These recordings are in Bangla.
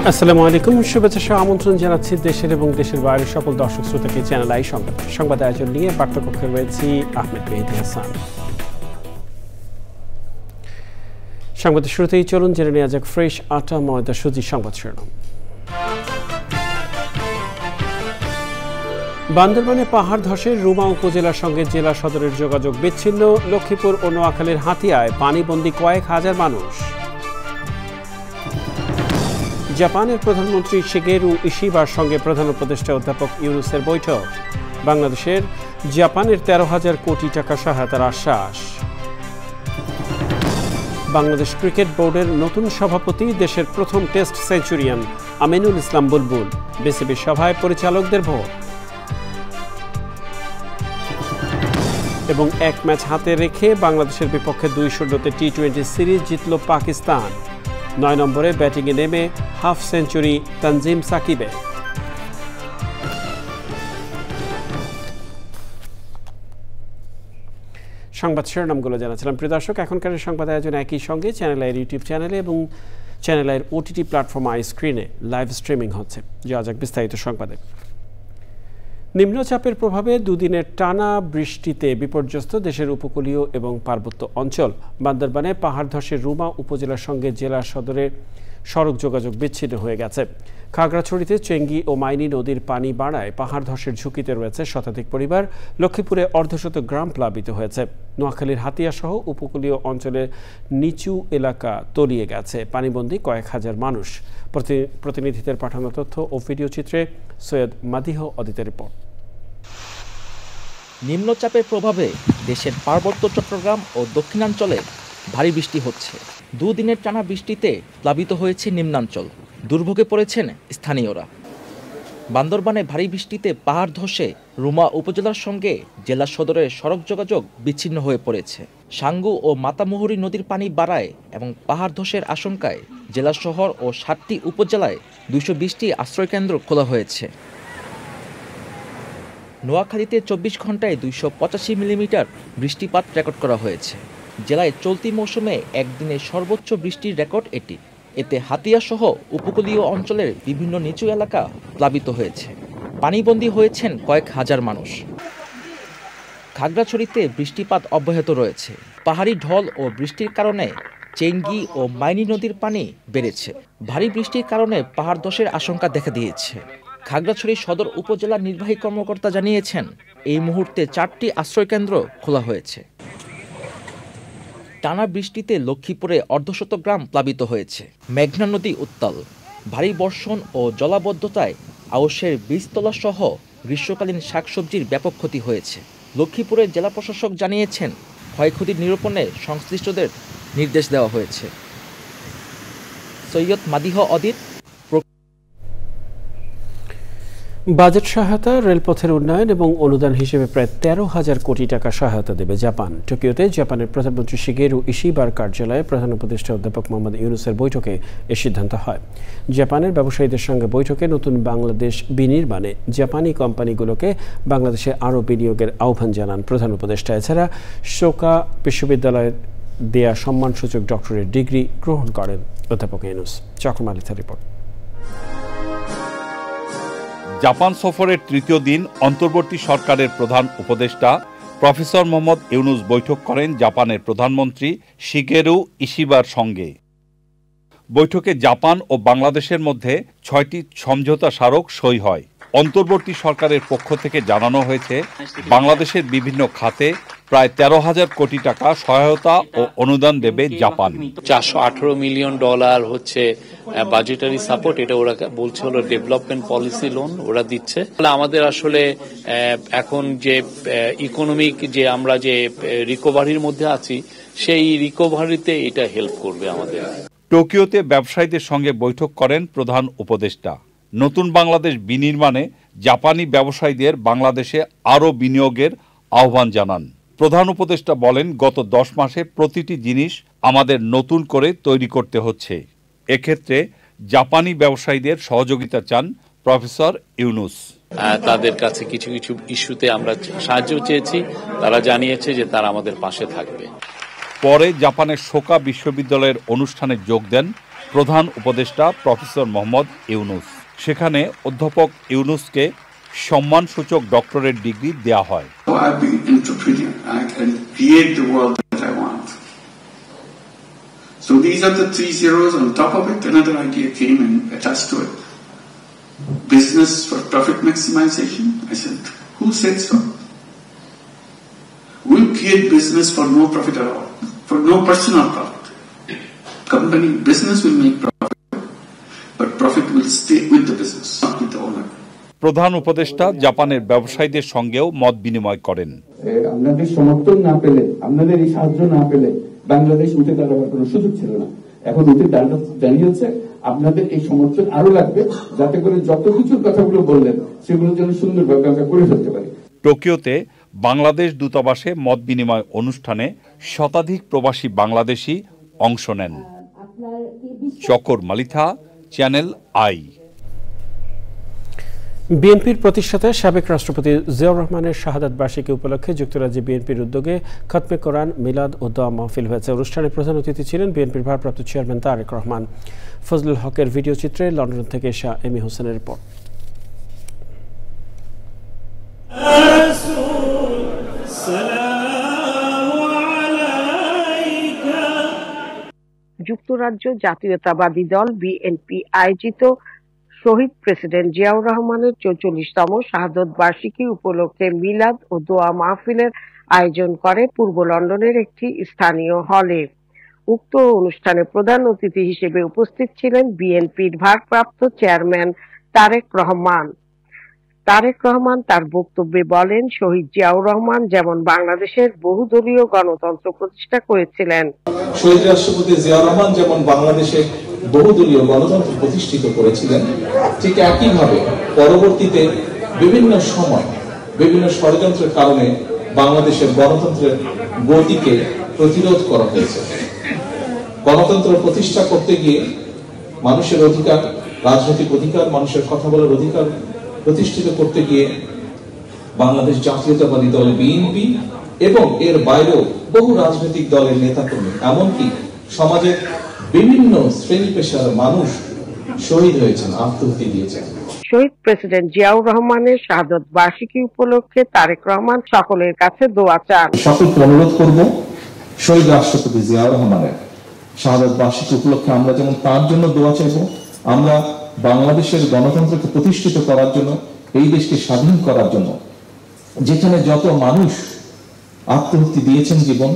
আসসালামু আলাইকুম, শুভেচ্ছা সহ আমন্ত্রণ জানাচ্ছি দেশের এবং দেশের বাইরের সকল দর্শক শ্রোতাকে চ্যানেল আই সংবাদ আয়োজন নিয়ে বার্তাকক্ষে রয়েছি আহমেদ মেহেদী হাসান। সংবাদের শুরুতেই চলুন জেনে নেওয়া যাক ফ্রেশ আটা ময়দা সুজি সংবাদ শিরোনাম। বান্দরবানে পাহাড় ধসে রুমা উপজেলার সঙ্গে জেলা সদরের যোগাযোগ বিচ্ছিন্ন। লক্ষ্মীপুর ও নোয়াখালীর হাতিয়ায় পানিবন্দী কয়েক হাজার মানুষ। জাপানের প্রধানমন্ত্রী শিগেরু ইশিবার সঙ্গে প্রধান উপদেষ্টা অধ্যাপক ইউনুসের বৈঠক। বাংলাদেশের জাপানের 13,000 কোটি টাকা সহায়তার আশ্বাস। বাংলাদেশ ক্রিকেট বোর্ডের নতুন সভাপতি দেশের প্রথম টেস্ট সেঞ্চুরিয়ান আমিনুল ইসলাম বুলবুল। বিসিবি সভায় পরিচালকদের ভোট। এবং এক ম্যাচ হাতে রেখে বাংলাদেশের বিপক্ষে 2-0 টি-20 সিরিজ জিতল পাকিস্তান। 9 নম্বরে ব্যাটিংয়ে নেমে হাফ সেঞ্চুরি তানজিম সাকিবের। সংবাদ শিরোনামগুলো জানাচ্ছিলাম। প্রিয় দর্শক, এখনকার সংবাদ আয়োজন একই সঙ্গে চ্যানেল আইয়ের ইউটিউব চ্যানেলে এবং চ্যানেল আইয়ের ওটিটি প্ল্যাটফর্ম আই স্ক্রিনে লাইভ স্ট্রিমিং হচ্ছে। যাওয়া যাক বিস্তারিত সংবাদে। নিম্নচাপের প্রভাবে দুদিনের টানা বৃষ্টিতে বিপর্যস্ত দেশের উপকূলীয় এবং পার্বত্য অঞ্চল। বান্দরবানে পাহাড় ধসে রুমা উপজেলার সঙ্গে জেলা সদরের সড়ক যোগাযোগ বিচ্ছিন্ন হয়ে গেছে। খাগড়াছড়িতে চেঙ্গি ও মাইনি নদীর পানি বাড়ায় পাহাড় ধসের ঝুঁকিতে রয়েছে শতাধিক পরিবার। লক্ষ্মীপুরে অর্ধশত গ্রাম প্লাবিত হয়েছে। নোয়াখালীর হাতিয়া সহ উপকূলীয় অঞ্চলের নিচু এলাকা তলিয়ে গেছে। পানিবন্দী কয়েক হাজার মানুষ। প্রতিনিধিদের পাঠানো তথ্য ও ভিডিও চিত্রে সৈয়দ মাদিহ অদিতের রিপোর্ট। নিম্নচাপের প্রভাবে দেশের পার্বত্য চট্টগ্রাম ও দক্ষিণাঞ্চলে ভারী বৃষ্টি হচ্ছে। দুদিনের টানা বৃষ্টিতে প্লাবিত হয়েছে নিম্নাঞ্চল। দুর্ভোগে পড়েছেন স্থানীয়রা। বান্দরবানে ভারী বৃষ্টিতে পাহাড় ধসে রুমা উপজেলার সঙ্গে জেলা সদরের সড়ক যোগাযোগ বিচ্ছিন্ন হয়ে পড়েছে। সাঙ্গু ও মাতামুহুরী নদীর পানি বাড়ায় এবং পাহাড় ধসের আশঙ্কায় জেলা শহর ও 7টি উপজেলায় 220টি আশ্রয়কেন্দ্র খোলা হয়েছে। নোয়াখালীতে 24 ঘন্টায় 285 মিলিমিটার বৃষ্টিপাত রেকর্ড করা হয়েছে। জেলায় চলতি মৌসুমে একদিনে সর্বোচ্চ বৃষ্টির রেকর্ড এটি। এতে হাতিয়া সহ উপকূলীয় অঞ্চলের বিভিন্ন নিচু এলাকা প্লাবিত হয়েছে। পানিবন্দী হয়েছেন কয়েক হাজার মানুষ। খাগড়াছড়িতে বৃষ্টিপাত অব্যাহত রয়েছে। পাহাড়ি ঢল ও বৃষ্টির কারণে চেঙ্গি ও মাইনি নদীর পানি বেড়েছে। ভারী বৃষ্টির কারণে পাহাড় ধসের আশঙ্কা দেখা দিয়েছে। খাগড়াছড়ি সদর উপজেলা নির্বাহী কর্মকর্তা জানিয়েছেন, এই মুহূর্তে 4টি আশ্রয়কেন্দ্র খোলা হয়েছে। টানা বৃষ্টিতে লক্ষ্মীপুরে অর্ধশত গ্রাম প্লাবিত হয়েছে। মেঘনা নদী উত্তাল। ভারী বর্ষণ ও জলাবদ্ধতায় আউশের বীজতলা সহ গ্রীষ্মকালীন শাকসবজির ব্যাপক ক্ষতি হয়েছে। লক্ষ্মীপুরের জেলা প্রশাসক জানিয়েছেন, ক্ষয়ক্ষতি নিরূপণে সংশ্লিষ্টদের নির্দেশ দেওয়া হয়েছে। সৈয়দ মাদিহ অদিত। বাজেট সহায়তা, রেলপথের উন্নয়ন এবং অনুদান হিসেবে প্রায় 13,000 কোটি টাকা সহায়তা দেবে জাপান। টোকিওতে জাপানের প্রধানমন্ত্রী শিগেরু ইশিবার কার্যালয়ে প্রধান উপদেষ্টা অধ্যাপক মোহাম্মদ ইউনুসের বৈঠকে এ সিদ্ধান্ত হয়। জাপানের ব্যবসায়ীদের সঙ্গে বৈঠকে নতুন বাংলাদেশ বিনির্মাণে জাপানি কোম্পানিগুলোকে বাংলাদেশে আরও বিনিয়োগের আহ্বান জানান প্রধান উপদেষ্টা। এছাড়া সোকা বিশ্ববিদ্যালয়ের দেয়া সম্মানসূচক ডক্টরেট ডিগ্রি গ্রহণ করেন অধ্যাপক ইউনুস। চক্রমালিথার রিপোর্ট। জাপান সফরের তৃতীয় দিন অন্তর্বর্তী সরকারের প্রধান উপদেষ্টা প্রফেসর মোহাম্মদ ইউনুস বৈঠক করেন জাপানের প্রধানমন্ত্রী শিগেরু ইশিবার সঙ্গে। বৈঠকে জাপান ও বাংলাদেশের মধ্যে 6টি সমঝোতা স্মারক সই হয়। অন্তর্বর্তী সরকারের পক্ষ থেকে জানানো হয়েছে, বাংলাদেশের বিভিন্ন খাতে প্রায় 13,000 কোটি টাকা সহায়তা ও অনুদান দেবে জাপান। $418 মিলিয়ন হচ্ছে বাজেটারি সাপোর্ট। এটা ওরা বলছে হলো ডেভেলপমেন্ট পলিসি লোন ওরা দিচ্ছে। আমাদের আসলে এখন যে ইকোনমিক যে আমরা যে রিকভারির মধ্যে আছি, সেই রিকভারিতে এটা হেল্প করবে আমাদের। টোকিওতে ব্যবসায়ীদের সঙ্গে বৈঠক করেন প্রধান উপদেষ্টা। নতুন বাংলাদেশ বিনির্মাণে জাপানি ব্যবসায়ীদের বাংলাদেশে আরও বিনিয়োগের আহ্বান জানান। প্রধান উপদেষ্টা বলেন, গত 10 মাসে প্রতিটি জিনিস আমাদের নতুন করে তৈরি করতে হচ্ছে। এক্ষেত্রে জাপানি ব্যবসায়ীদের সহযোগিতা চান প্রফেসর ইউনুস। তাদের কাছে কিছু কিছু ইস্যুতে আমরা সাহায্য চেয়েছি, তারা জানিয়েছে যে তারা আমাদের পাশে থাকবে। পরে জাপানের সোকা বিশ্ববিদ্যালয়ের অনুষ্ঠানে যোগ দেন প্রধান উপদেষ্টা প্রফেসর মোহাম্মদ ইউনুস। সেখানে অধ্যাপক ইউনুসকে সম্মানসূচক ডক্টরেট ডিগ্রি দেয়া হয়। So these are the 3 zeros. On top of it, another idea came and attached to it. Business for profit maximization. I said, who said so? We'll create business for no profit at all, for no personal profit. Company business will make profit, but profit will stay with the business, not with the owner. প্রধান উপদেষ্টা জাপানের ব্যবসায়ীদের সঙ্গেও মত বিনিময় করেন। আপনাদের সমর্থন না পেলে, আপনাদের এই সাহায্য না পেলে বাংলাদেশ উঠে দাঁড়াবার কোনো সুযোগ ছিল না। এখন উঠে দাঁড়িয়েছে, আপনাদের এই সমর্থন আরো লাগবে, যাতে করে যত কিছুর কথাগুলো বললেন সেগুলো যেন সুন্দরভাবে আমরা করে ফেলতে পারি। টোকিওতে বাংলাদেশ দূতাবাসে মত বিনিময় অনুষ্ঠানে শতাধিক প্রবাসী বাংলাদেশি অংশ নেন। চকর মালিথা, চ্যানেল আই। বিএনপির প্রতিষ্ঠাতা সাবেক রাষ্ট্রপতি জিয়াউর রহমানের শাহাদাত বার্ষিকী উপলক্ষে যুক্তরাজ্যে বিএনপির উদ্যোগে খতমে কোরআন, মিলাদ ও দোয়া মাহফিল হয়েছে। অনুষ্ঠানে প্রধান অতিথি ছিলেন বিএনপির ভারপ্রাপ্ত চেয়ারম্যান তারেক রহমান। ফজলুল হকের ভিডিও চিত্রে লন্ডন থেকে শাহ এমি হোসেনের রিপোর্ট। যুক্তরাজ্য জাতীয়তাবাদী দল বিএনপি আয়োজিত শহীদ প্রেসিডেন্ট জিয়াউর রহমানের ৪৪তম শাহাদত বার্ষিকী উপলক্ষে মিলাদ ও দোয়া মাহফিলের আয়োজন করে পূর্ব লন্ডনের একটি স্থানীয় হলে। উক্ত অনুষ্ঠানে প্রধান অতিথি হিসেবে উপস্থিত ছিলেন বিএনপির ভারপ্রাপ্ত চেয়ারম্যান তারেক রহমান। তারেক রহমান তার বক্তব্যে বলেন, শহীদ জিয়াউর রহমান যেমন বাংলাদেশের বহুদলীয় গণতন্ত্র প্রতিষ্ঠা করেছিলেন, শহীদ রাষ্ট্রপতি জিয়াউর রহমান যেমন বাংলাদেশে বহুদলীয় গণতন্ত্র প্রতিষ্ঠিত করেছিলেন, ঠিক একইভাবে পরবর্তীতে বিভিন্ন সময় বিভিন্ন ষড়যন্ত্রের কারণে বাংলাদেশের গণতন্ত্রের গতিকে প্রতিরোধ করা হয়েছে। গণতন্ত্র প্রতিষ্ঠা করতে গিয়ে মানুষের অধিকার, রাজনৈতিক অধিকার, মানুষের কথা বলার অধিকার প্রতিষ্ঠিত করতে গিয়ে বাংলাদেশ জাতীয়তাবাদী দল বিএনপি এবং এর বাইরেও বহু রাজনৈতিক দলের নেতাকর্মী, এমনকি সমাজের বিভিন্ন শ্রেণী পেশার মানুষ শহীদ হয়েছেন, আত্মহত্যা দিয়েছেন। শহীদ প্রেসিডেন্ট জিয়াউর রহমানের শাহাদত বার্ষিকী উপলক্ষে তারেক রহমান সকলের কাছে দোয়া চান। সকলকে অনুরোধ করব, শহীদ রাষ্ট্রপতি জিয়াউর রহমানের শাহাদত বার্ষিকী উপলক্ষে আমরা যেমন তার জন্য দোয়া চাইব, আমরা বাংলাদেশের গণতন্ত্রকে প্রতিষ্ঠিত করার জন্য, এই দেশকে স্বাধীন করার জন্য যেখানে যত মানুষ আত্মহত্যা দিয়েছেন জীবন,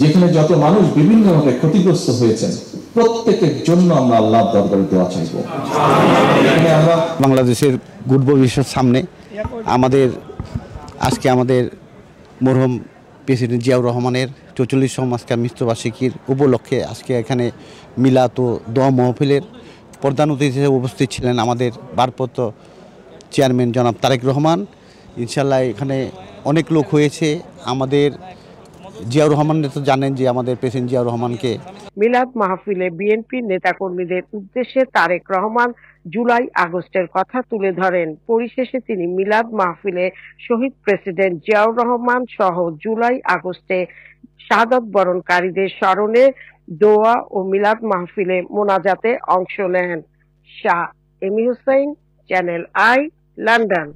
যেখানে যত মানুষ বিভিন্নভাবে ক্ষতিগ্রস্ত হয়েছেন, প্রত্যেকের জন্য আমরা আল্লাহর দরবারে দোয়া চাইব। এখানে আমরা বাংলাদেশের গুড ভবিষ্যৎ সামনে আজকে আমাদের মরহুম প্রেসিডেন্ট জিয়াউর রহমানের ৪৪তম মৃত্যুবার্ষিকীর উপলক্ষে আজকে এখানে মিলাদ ও দোয়া মাহফিলের প্রধান অতিথি হিসেবে উপস্থিত ছিলেন আমাদের ভারপ্রাপ্ত চেয়ারম্যান জনাব তারেক রহমান। ইনশাল্লাহ এখানে অনেক লোক হয়েছে। আমাদের জিয়াউর রহমান তো জানেন যে আমাদের প্রেসিডেন্ট জিয়াউর রহমানকে। মিলাদ মাহফিলে বিএনপির নেতাকর্মীদের উদ্দেশ্যে তারেক রহমান জুলাই আগস্টের কথা তুলে ধরেন। পরিশেষে তিনি মিলাদ মাহফিলে শহীদ প্রেসিডেন্ট জিয়াউর রহমান সহ জুলাই আগস্টে শাহাদত বরণকারীদের স্মরণে দোয়া ও মিলাদ মাহফিলে মোনাজাতে অংশ নেন। শাহ এমি হোসেন, চ্যানেল আই, লন্ডন।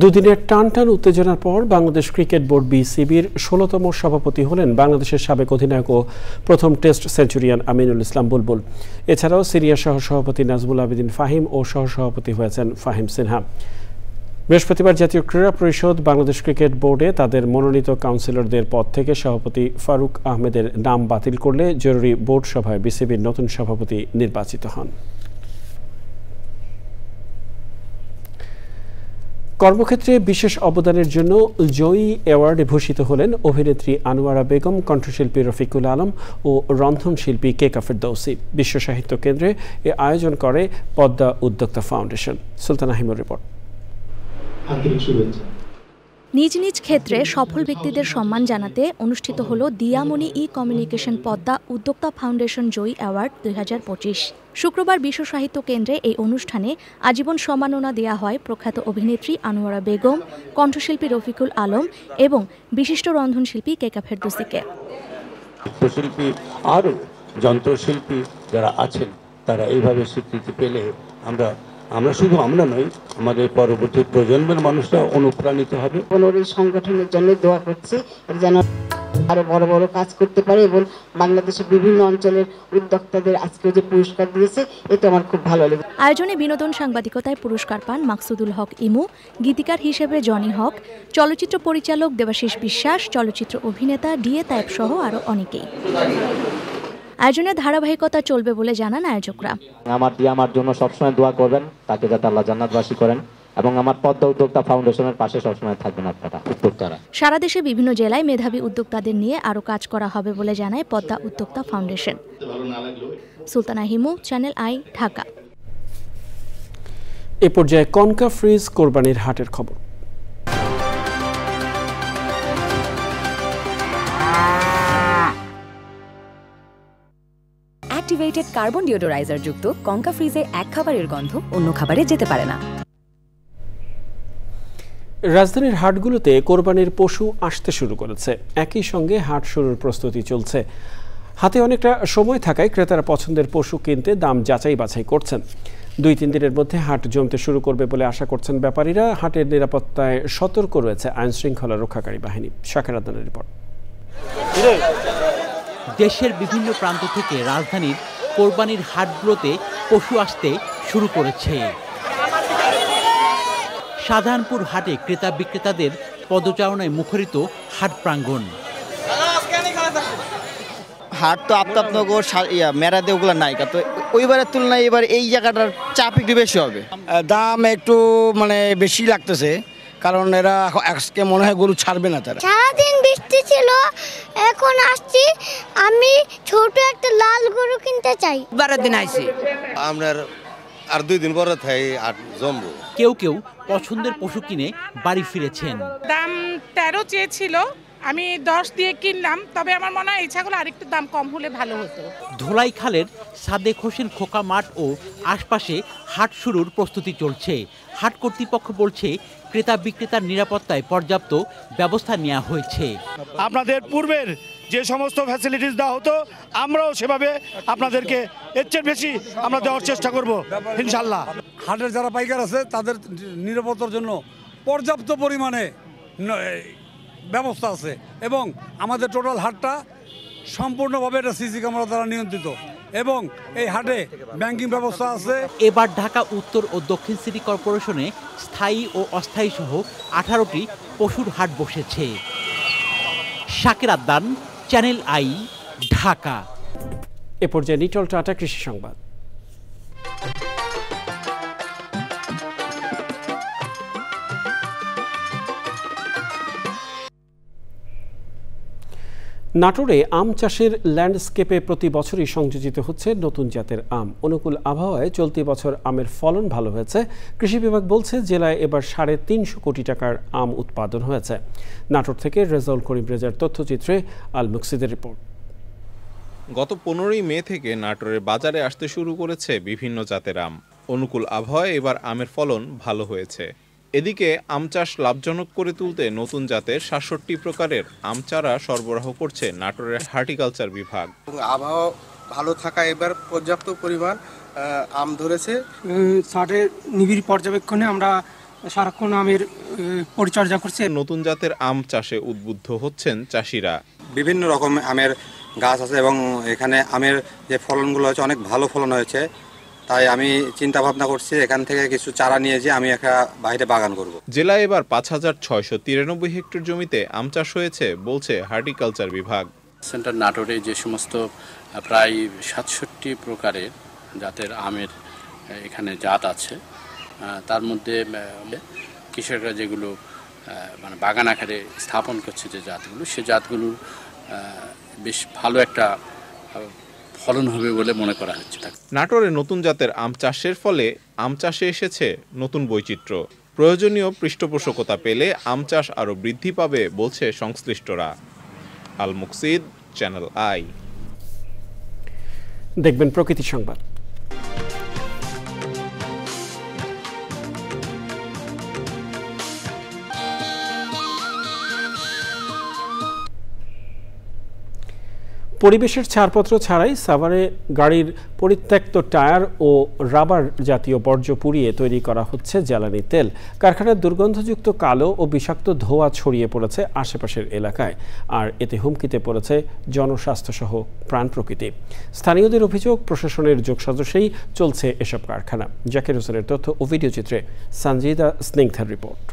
দুদিনের টানটান উত্তেজনার পর বাংলাদেশ ক্রিকেট বোর্ড বিসিবির ১৬তম সভাপতি হলেন বাংলাদেশের সাবেক অধিনায়ক ও প্রথম টেস্ট সেঞ্চুরিয়ান আমিনুল ইসলাম বুলবুল। এছাড়াও সিরিয়া সহ সভাপতি নাজমুল আবেদিন ফাহিম ও সহসভাপতি হয়েছেন ফাহিম সিনহা। বৃহস্পতিবার জাতীয় ক্রীড়া পরিষদ বাংলাদেশ ক্রিকেট বোর্ডে তাদের মনোনীত কাউন্সিলরদের পদ থেকে সভাপতি ফারুক আহমেদের নাম বাতিল করলে জরুরি বোর্ড সভায় বিসিবির নতুন সভাপতি নির্বাচিত হন। কর্মক্ষেত্রে বিশেষ অবদানের জন্য জয়ী অ্যাওয়ার্ডে ভূষিত হলেন অভিনেত্রী আনোয়ারা বেগম, কণ্ঠশিল্পী রফিকুল আলম ও রন্ধনশিল্পী কেকা ফেরদৌসী। বিশ্ব সাহিত্য কেন্দ্রে এ আয়োজন করে পদ্মা উদ্যোক্তা ফাউন্ডেশন। সুলতানা হিমুর রিপোর্ট। নিজ নিজ ক্ষেত্রে সফল ব্যক্তিদের সম্মান জানাতে অনুষ্ঠিত হল দিয়ামণি কমিউনিকেশন পদ্মা উদ্যোক্তা ফাউন্ডেশন জয়ী অ্যাওয়ার্ড 2025। শুক্রবার বিশ্ব সাহিত্য কেন্দ্রে এই অনুষ্ঠানে আজীবন সম্মাননা দেয়া হয় প্রখ্যাত অভিনেত্রী আনোয়ারা বেগম, কণ্ঠশিল্পী রফিকুল আলম এবং বিশিষ্ট রন্ধনশিল্পী কেকা ফেরদৌসীকে। শিল্পী আর যন্ত্রশিল্পী যারা আছেন তারা এইভাবে স্বীকৃতি পেলে আমরা শুধু আমরা নই, আমাদের পরবর্তী প্রজন্মের মানুষরা অনুপ্রাণিত হবে। এই সংগঠনের জন্য দোয়া করছি যেন আরো বড় বড় কাজ করতে পারে এবং বাংলাদেশের বিভিন্ন অঞ্চলের উদ্যোক্তাদের আজকে যে পুরস্কার দিয়েছে এটা আমার খুব ভালো লাগে। আয়োজনে বিনোদন সাংবাদিকতায় পুরস্কার পান মাকসুদুল হক ইমু, গীতিকার হিসেবে জনি হক, চলচ্চিত্র পরিচালক দেবাশিস বিশ্বাস, চলচ্চিত্র অভিনেতা ডিএ তায়েব সহ আরো অনেকেই। আয়োজনের ধারাবাহিকতা চলবে বলে জানান আয়োজকরা। আমার জন্য সবসময় দোয়া করবেন, তাকে যাতে আল্লাহ জান্নাতবাসী করেন এবং আমার পদ্মা উদ্যোক্তা ফাউন্ডেশনের পাশে সবসময় থাকবেন আপনারা উদ্যোক্তারা। সারা দেশে বিভিন্ন জেলায় মেধাবী উদ্যোক্তাদের নিয়ে আরও কাজ করা হবে বলে জানায় পদ্মা উদ্যোক্তা foundation. Sultana Himu, channel I, Dhaka. এ পর্যায়ে কনকা ফ্রিজ কোরবানির হাটের খবর। অ্যাক্টিভেটেড কার্বন ডিওডোরাইজার যুক্ত কনকা ফ্রিজে এক খাবারের গন্ধ অন্য খাবারে যেতে পারে না। রাজধানীর হাটগুলোতে কোরবানির পশু আসতে শুরু করেছে। একই সঙ্গে হাট শুরুর প্রস্তুতি চলছে। হাতে অনেকটা সময় থাকায় ক্রেতারা পছন্দের পশু কিনতে দাম যাচাই বাছাই করছেন। 2-3 দিনের মধ্যে হাট জমতে শুরু করবে বলে আশা করছেন ব্যাপারীরা। হাটের নিরাপত্তায় সতর্ক রয়েছে আইন শৃঙ্খলা রক্ষাকারী বাহিনী। শাকের আদনানের রিপোর্ট। দেশের বিভিন্ন প্রান্ত থেকে রাজধানীর কোরবানির হাটগুলোতে পশু আসতে শুরু করেছে। শাহজাহানপুর হাটে ক্রেতা বিক্রেতাদের পদচারণায় মুখরিত হাট প্রাঙ্গণ। হাট তো আপনার মেরাদে ওগুলো নাই, তো ওইবারের তুলনায় এবার এই জায়গাটার চাপ একটু বেশি হবে। দাম একটু বেশি লাগতেছে, কারণ এরা আজকে মনে হয় গরু ছাড়বে না। তারা সারাদিন বৃষ্টি ছিল, এখন আসছি আমি ছোট একটা লাল গরু কিনতে চাই। 12 দিন আইছি আমরা, আর 2 দিন পরে থাই আর জমবো। কেউ কেউ পছন্দের পশু কিনে বাড়ি ফিরেছেন। দাম 13 চেয়েছিল, আমি 10 দিয়ে কিনলাম, তবে আমার মনে হয় এই ছাগল আরেকটু দাম কম হলে ভালো হতো। ধোলাইখালের সাদেক হোসেন খোকা মাঠ ও আশপাশে হাট শুরুর প্রস্তুতি চলছে। হাট কর্তৃপক্ষ বলছে ক্রেতা বিক্রেতার নিরাপত্তায় পর্যাপ্ত ব্যবস্থা নেওয়া হয়েছে। আপনাদের পূর্বের যে সমস্ত ফ্যাসিলিটিস দেওয়া হতো আমরাও সেভাবে আপনাদেরকে এর চেয়ে বেশি আমরা দেওয়ার চেষ্টা করব ইনশাল্লাহ। হাটের যারা পাইকার আছে তাদের নিরাপত্তার জন্য পর্যাপ্ত পরিমাণে ব্যবস্থা আছে এবং আমাদের টোটাল হাটটা সম্পূর্ণভাবে এটা সিসি ক্যামেরা দ্বারা নিয়ন্ত্রিত এবং এই হাটে ব্যাংকিং ব্যবস্থা আছে। এবার ঢাকা উত্তর ও দক্ষিণ সিটি কর্পোরেশনে স্থায়ী ও অস্থায়ী সহ 18টি পশুর হাট বসেছে। শাকের আদনান, চ্যানেল আই, ঢাকা। এ পর্যায়ে নিটল টাটা কৃষি সংবাদ। নাটোরে আম চাষের ল্যান্ডস্কেপে প্রতি বছরই সংযোজিত হচ্ছে নতুন জাতের আম। অনুকূল আবহাওয়ায় চলতি বছর আমের ফলন ভালো হয়েছে। কৃষি বিভাগ বলছে জেলায় এবার 350 কোটি টাকার আম উৎপাদন হয়েছে। নাটোর থেকে রেজাউল করিম রেজার তথ্যচিত্রে আল মুকসিদের রিপোর্ট। গত 15ই মে থেকে নাটোরের বাজারে আসতে শুরু করেছে বিভিন্ন জাতের আম। অনুকূল আবহাওয়ায় এবার আমের ফলন ভালো হয়েছে। এদিকে আম চাষ লাভজনক করে তুলতে নতুন জাতের 67 প্রকারের আম চারা সরবরাহ করছে নাটোরের হর্টিকালচার বিভাগ। আবহাওয়া ভালো থাকা এবার পর্যাপ্ত পরিমাণ আম ধরেছে। ছাদের নিবিড় পর্যবেক্ষণে আমরা সারাক্ষণ আমের পরিচর্যা করছি। নতুন জাতের আম চাষে উদ্বুদ্ধ হচ্ছেন চাষিরা। বিভিন্ন রকম আমের গাছ আছে এবং এখানে আমের যে ফলনগুলো হয়েছে অনেক ভালো ফলন হয়েছে, তাই আমি চিন্তা ভাবনা করছি এখান থেকে কিছু চারা নিয়ে যে আমি একটা বাইরে বাগান করব। জেলায় এবার 5693 হেক্টর জমিতে আম চাষ হয়েছে বলছে হর্টিকালচার বিভাগ। সেন্টার নাটোরে যে সমস্ত প্রায় 67 প্রকারের জাতের আমের এখানে জাত আছে, তার মধ্যে কৃষকরা যেগুলো মানে বাগান আকারে স্থাপন করছে যে জাতগুলো, সে জাতগুলো বেশ ভালো একটা ফলন হবে বলে মনে করা হচ্ছে। নাটোরে নতুন জাতের আম চাষের ফলে আম চাষে এসেছে নতুন বৈচিত্র্য। প্রয়োজনীয় পৃষ্ঠপোষকতা পেলে আম চাষ আরও বৃদ্ধি পাবে বলছে সংশ্লিষ্টরা। আল মুকসিদ, চ্যানেল আই। দেখবেন প্রকৃতি সংবাদ। পরিবেশের ছাড়পত্র ছাড়াই সাভারে গাড়ির পরিত্যক্ত টায়ার ও রাবার জাতীয় বর্জ্য পুড়িয়ে তৈরি করা হচ্ছে জ্বালানি তেল। কারখানার দুর্গন্ধযুক্ত কালো ও বিষাক্ত ধোঁয়া ছড়িয়ে পড়েছে আশেপাশের এলাকায়, আর এতে হুমকিতে পড়েছে জনস্বাস্থ্যসহ প্রাণ প্রকৃতি। স্থানীয়দের অভিযোগ, প্রশাসনের যোগসাজশেই চলছে এসব কারখানা। জাকির হোসেনের তথ্য ও ভিডিওচিত্রে সঞ্জিদা স্নিগ্ধার রিপোর্ট।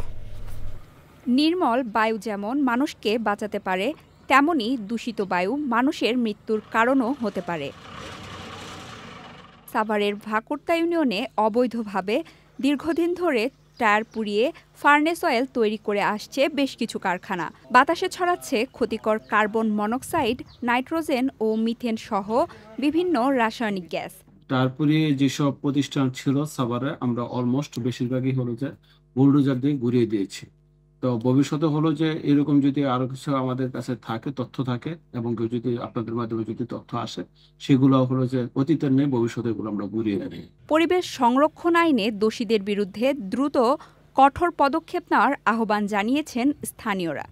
নির্মল বায়ু যেমন মানুষকে বাঁচাতে পারে, তেমনি দূষিত বায়ু মানুষের মৃত্যুর কারণও হতে পারে। সাভারের ভাকুরতা ইউনিয়নে অবৈধভাবে দীর্ঘদিন ধরে টায়ার পুড়িয়ে ফার্নেস অয়েল তৈরি করে আসছে বেশ কিছু কারখানা। বাতাসে ছড়াচ্ছে ক্ষতিকর কার্বন মনোক্সাইড, নাইট্রোজেন ও মিথেন সহ বিভিন্ন রাসায়নিক গ্যাস। টায়ার পুড়িয়ে যেসব প্রতিষ্ঠান ছিল সাভারে, আমরা অলমোস্ট বেশিরভাগই হলো যে বুলডোজার দিয়ে ঘুরিয়ে দিয়েছি। তো ভবিষ্যতে হলো যে এরকম যদি আরো কিছু আমাদের কাছে থাকে, তথ্য থাকে, এবং যদি আপনাদের মাধ্যমে যদি তথ্য আসে, সেগুলো হলো যে অতীতের নেই, ভবিষ্যতে এগুলো আমরা ঘুরিয়ে রাখি। পরিবেশ সংরক্ষণ আইনে দোষীদের বিরুদ্ধে দ্রুত কঠোর পদক্ষেপ নেওয়ার আহ্বান জানিয়েছেন স্থানীয়রা।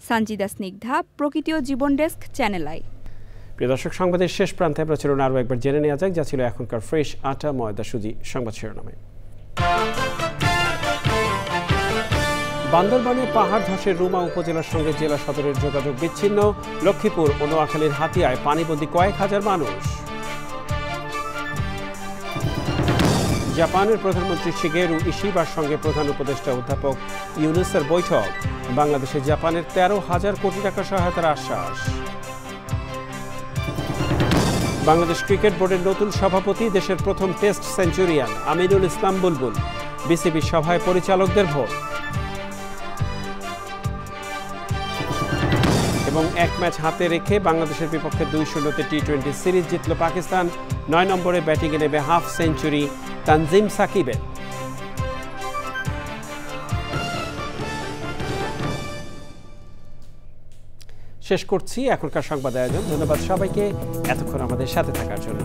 সঞ্জিদা স্নিগ্ধা, প্রকৃতি ও জীবন ডেস্ক, চ্যানেল আই। প্রিয় দর্শক, সংবাদের শেষ প্রান্তে আমরা চলুন আরও একবার জেনে নেওয়া যাক যা ছিল এখনকার ফ্রেশ আটা ময়দা সুজি সংবাদ শিরোনামে। বান্দরবানে পাহাড় ধসের রুমা উপজেলার সঙ্গে জেলা সদরের যোগাযোগ বিচ্ছিন্ন। লক্ষ্মীপুর ও নোয়াখালীর হাতিয়ায় পানিবন্দী কয়েক হাজার মানুষ। জাপানের প্রধানমন্ত্রী শিগেরু ইশিবার সঙ্গে প্রধান উপদেষ্টা অধ্যাপক ইউনুসের বৈঠক। বাংলাদেশে জাপানের 13,000 কোটি টাকা সহায়তার আশ্বাস। বাংলাদেশ ক্রিকেট বোর্ডের নতুন সভাপতি, দেশের প্রথম টেস্ট সেঞ্চুরিয়ান আমিনুল ইসলাম বুলবুল। বিসিবি সভায় পরিচালকদের ভোট। এবং এক ম্যাচ হাতে রেখে বাংলাদেশের বিপক্ষে 2-0 টি-20 সিরিজ জিতল পাকিস্তান। 9 নম্বরে ব্যাটিংয়ে নেবে হাফ সেঞ্চুরি তানজিম সাকিবের। শেষ করছি এখনকার সংবাদ আয়োজন। ধন্যবাদ সবাইকে এতক্ষণ আমাদের সাথে থাকার জন্য।